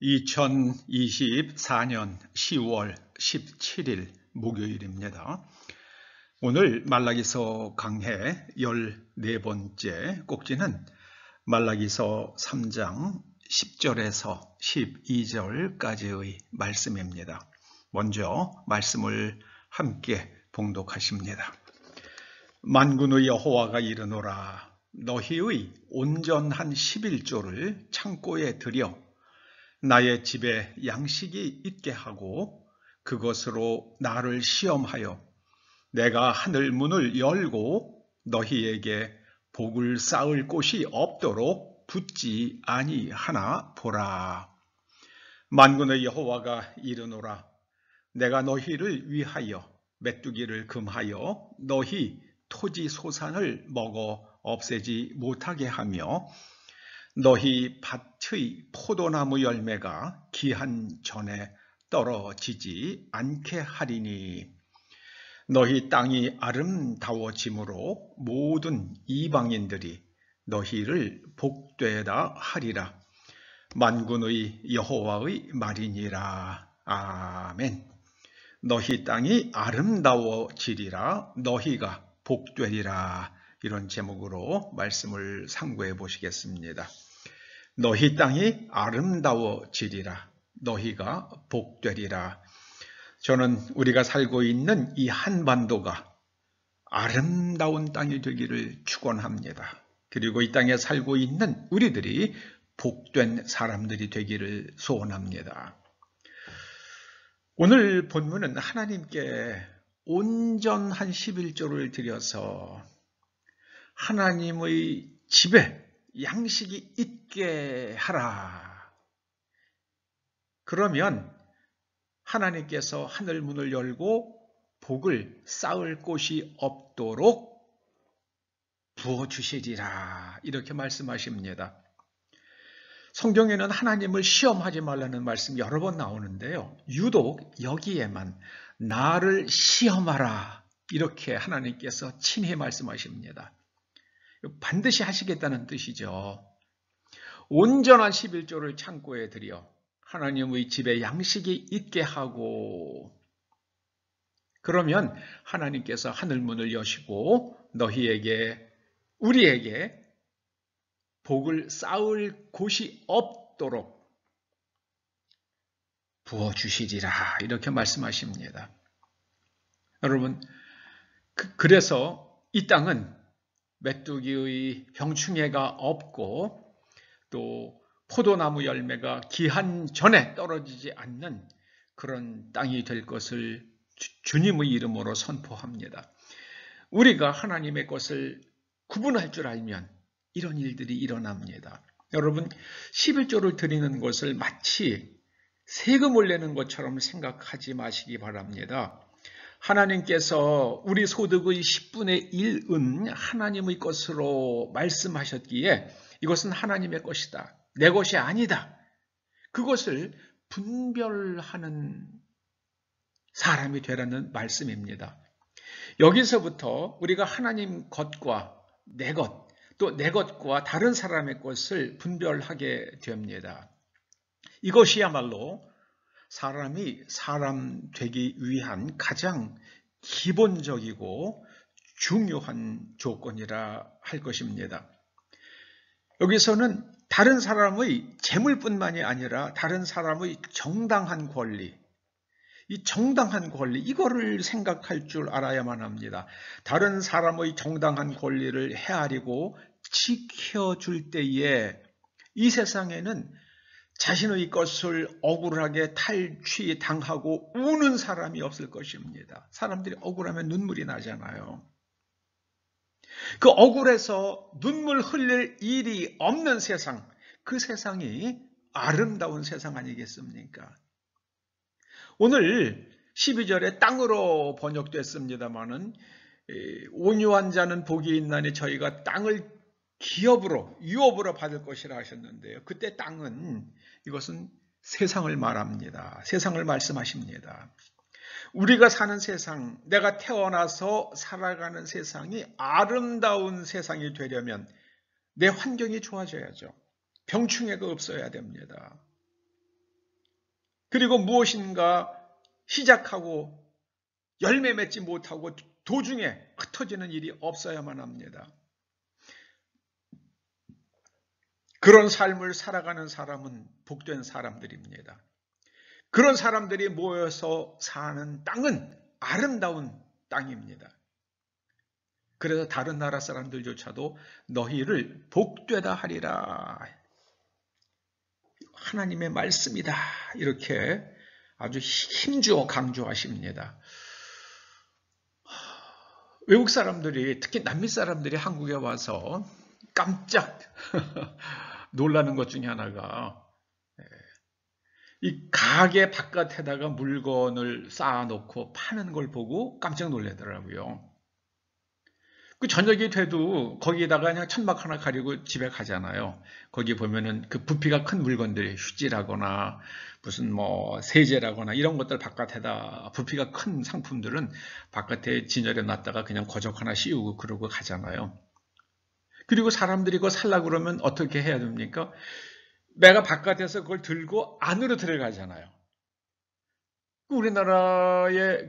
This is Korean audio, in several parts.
2024년 10월 17일 목요일입니다. 오늘 말라기서 강해 14번째 꼭지는 말라기서 3장 10절에서 12절까지의 말씀입니다. 먼저 말씀을 함께 봉독하십니다. 만군의 여호와가 이르노라. 너희의 온전한 11조를 창고에 들여 나의 집에 양식이 있게 하고 그것으로 나를 시험하여 내가 하늘 문을 열고 너희에게 복을 쌓을 곳이 없도록 붙지 아니하나 보라. 만군의 여호와가 이르노라. 내가 너희를 위하여 메뚜기를 금하여 너희 토지 소산을 먹어 없애지 못하게 하며 너희 밭의 포도나무 열매가 기한 전에 떨어지지 않게 하리니 너희 땅이 아름다워짐으로 모든 이방인들이 너희를 복되다 하리라. 만군의 여호와의 말이니라. 아멘. 너희 땅이 아름다워지리라. 너희가 복되리라. 이런 제목으로 말씀을 상고해 보시겠습니다. 너희 땅이 아름다워지리라. 너희가 복되리라. 저는 우리가 살고 있는 이 한반도가 아름다운 땅이 되기를 축원합니다. 그리고 이 땅에 살고 있는 우리들이 복된 사람들이 되기를 소원합니다. 오늘 본문은 하나님께 온전한 11조를 드려서 하나님의 집에 양식이 있게 하라. 그러면 하나님께서 하늘 문을 열고 복을 쌓을 곳이 없도록 부어주시리라. 이렇게 말씀하십니다. 성경에는 하나님을 시험하지 말라는 말씀이 여러 번 나오는데요. 유독 여기에만 나를 시험하라. 이렇게 하나님께서 친히 말씀하십니다. 반드시 하시겠다는 뜻이죠. 온전한 11조를 창고에 들여 하나님의 집에 양식이 있게 하고 그러면 하나님께서 하늘문을 여시고 너희에게 우리에게 복을 쌓을 곳이 없도록 부어주시리라. 이렇게 말씀하십니다. 여러분, 그래서 이 땅은 메뚜기의 병충해가 없고 또 포도나무 열매가 기한 전에 떨어지지 않는 그런 땅이 될 것을 주님의 이름으로 선포합니다. 우리가 하나님의 것을 구분할 줄 알면 이런 일들이 일어납니다. 여러분, 11조를 드리는 것을 마치 세금을 내는 것처럼 생각하지 마시기 바랍니다. 하나님께서 우리 소득의 10분의 1은 하나님의 것으로 말씀하셨기에 이것은 하나님의 것이다. 내 것이 아니다. 그것을 분별하는 사람이 되라는 말씀입니다. 여기서부터 우리가 하나님 것과 내 것, 또 내 것과 다른 사람의 것을 분별하게 됩니다. 이것이야말로 사람이 사람 되기 위한 가장 기본적이고 중요한 조건이라 할 것입니다. 여기서는 다른 사람의 재물뿐만이 아니라 다른 사람의 정당한 권리, 이 정당한 권리, 이거를 생각할 줄 알아야만 합니다. 다른 사람의 정당한 권리를 헤아리고 지켜줄 때에 이 세상에는 자신의 것을 억울하게 탈취당하고 우는 사람이 없을 것입니다. 사람들이 억울하면 눈물이 나잖아요. 그 억울해서 눈물 흘릴 일이 없는 세상, 그 세상이 아름다운 세상 아니겠습니까? 오늘 12절에 땅으로 번역됐습니다마는 온유한 자는 복이 있나니 저희가 땅을 기업으로, 유업으로 받을 것이라 하셨는데요. 그때 땅은 이것은 세상을 말합니다. 세상을 말씀하십니다. 우리가 사는 세상, 내가 태어나서 살아가는 세상이 아름다운 세상이 되려면 내 환경이 좋아져야죠. 병충해가 없어야 됩니다. 그리고 무엇인가 시작하고 열매 맺지 못하고 도중에 흩어지는 일이 없어야만 합니다. 그런 삶을 살아가는 사람은 복된 사람들입니다. 그런 사람들이 모여서 사는 땅은 아름다운 땅입니다. 그래서 다른 나라 사람들조차도 너희를 복되다 하리라. 하나님의 말씀이다. 이렇게 아주 힘주어 강조하십니다. 외국 사람들이, 특히 남미 사람들이 한국에 와서 깜짝 놀라는 것 중에 하나가 이 가게 바깥에다가 물건을 쌓아놓고 파는 걸 보고 깜짝 놀라더라고요. 그 저녁이 돼도 거기에다가 그냥 천막 하나 가리고 집에 가잖아요. 거기 보면은 그 부피가 큰 물건들이 휴지라거나 무슨 뭐 세제라거나 이런 것들 바깥에다 부피가 큰 상품들은 바깥에 진열해 놨다가 그냥 거적 하나 씌우고 그러고 가잖아요. 그리고 사람들이 그거 살려고 그러면 어떻게 해야 됩니까? 내가 바깥에서 그걸 들고 안으로 들어가잖아요. 우리나라의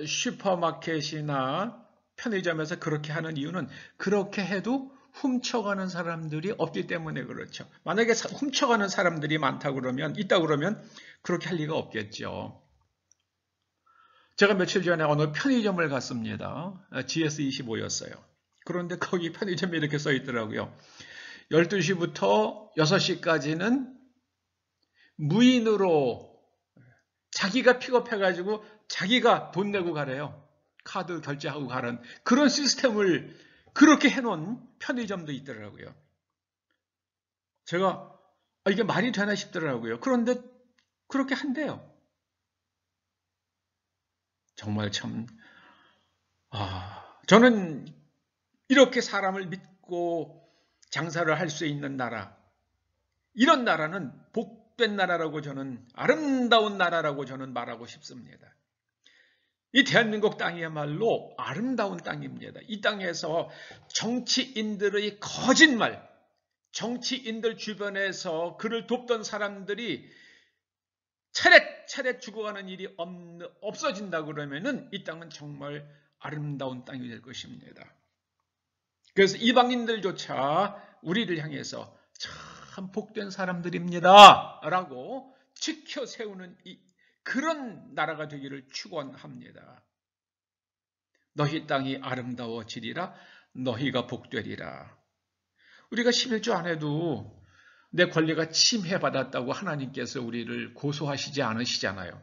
슈퍼마켓이나 편의점에서 그렇게 하는 이유는 그렇게 해도 훔쳐가는 사람들이 없기 때문에 그렇죠. 만약에 훔쳐가는 사람들이 있다 그러면 그렇게 할 리가 없겠죠. 제가 며칠 전에 어느 편의점을 갔습니다. GS25였어요. 그런데 거기 편의점에 이렇게 써 있더라고요. 12시부터 6시까지는 무인으로 자기가 픽업해가지고 자기가 돈 내고 가래요. 카드 결제하고 가는 그런 시스템을 그렇게 해놓은 편의점도 있더라고요. 제가 이게 말이 되나 싶더라고요. 그런데 그렇게 한대요. 정말 참 저는 이렇게 사람을 믿고 장사를 할 수 있는 나라, 이런 나라는 복된 나라라고 저는, 아름다운 나라라고 저는 말하고 싶습니다. 이 대한민국 땅이야말로 아름다운 땅입니다. 이 땅에서 정치인들의 거짓말, 정치인들 주변에서 그를 돕던 사람들이 차례차례 죽어가는 일이 없어진다 그러면은 이 땅은 정말 아름다운 땅이 될 것입니다. 그래서 이방인들조차 우리를 향해서 참 복된 사람들입니다 라고 지켜 세우는 그런 나라가 되기를 축원합니다. 너희 땅이 아름다워지리라, 너희가 복되리라. 우리가 11조 안에도 내 권리가 침해받았다고 하나님께서 우리를 고소하시지 않으시잖아요.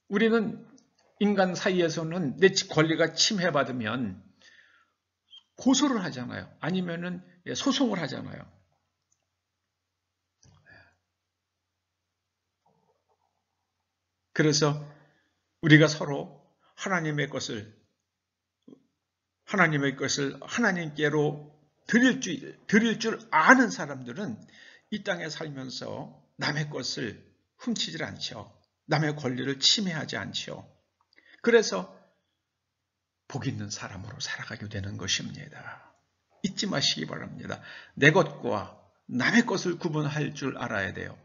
우리는 인간 사이에서는 내 권리가 침해받으면 고소를 하잖아요. 아니면은 소송을 하잖아요. 그래서 우리가 서로 하나님의 것을 하나님께로 드릴 줄 아는 사람들은 이 땅에 살면서 남의 것을 훔치질 않죠. 남의 권리를 침해하지 않죠. 그래서 복 있는 사람으로 살아가게 되는 것입니다. 잊지 마시기 바랍니다. 내 것과 남의 것을 구분할 줄 알아야 돼요.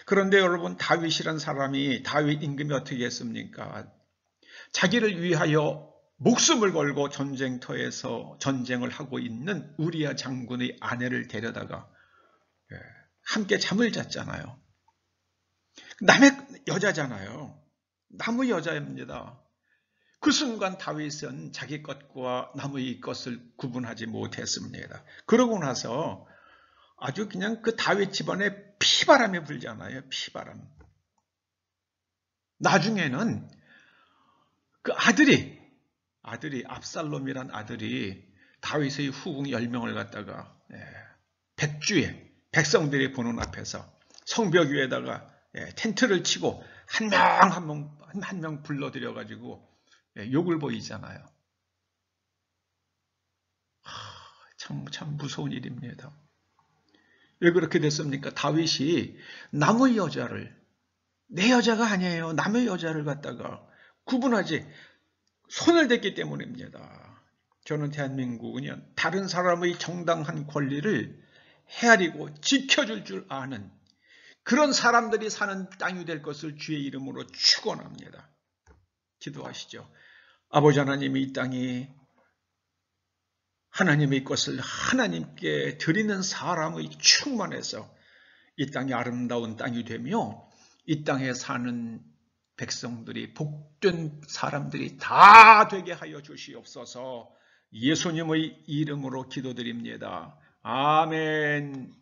그런데 여러분, 다윗이란 사람이, 다윗 임금이 어떻게 했습니까? 자기를 위하여 목숨을 걸고 전쟁터에서 전쟁을 하고 있는 우리야 장군의 아내를 데려다가 함께 잠을 잤잖아요. 남의 여자잖아요. 남의 여자입니다. 그 순간 다윗은 자기 것과 남의 것을 구분하지 못했습니다. 그러고 나서 아주 그냥 그 다윗 집안에 피바람이 불잖아요. 피바람. 나중에는 그 아들이 압살롬이란 아들이 다윗의 후궁 10명을 갖다가 백주에 백성들이 보는 앞에서 성벽 위에다가 텐트를 치고 한 명 불러들여가지고 욕을 보이잖아요. 참 무서운 일입니다. 왜 그렇게 됐습니까? 다윗이 남의 여자를, 내 여자가 아니에요, 남의 여자를 갖다가 구분하지 손을 댔기 때문입니다. 저는 대한민국은 다른 사람의 정당한 권리를 헤아리고 지켜줄 줄 아는 그런 사람들이 사는 땅이 될 것을 주의 이름으로 축원합니다. 기도하시죠. 아버지 하나님, 이 땅이 하나님의 것을 하나님께 드리는 사람의 충만해서 이 땅이 아름다운 땅이 되며 이 땅에 사는 백성들이 복된 사람들이 다 되게 하여 주시옵소서. 예수님의 이름으로 기도드립니다. 아멘.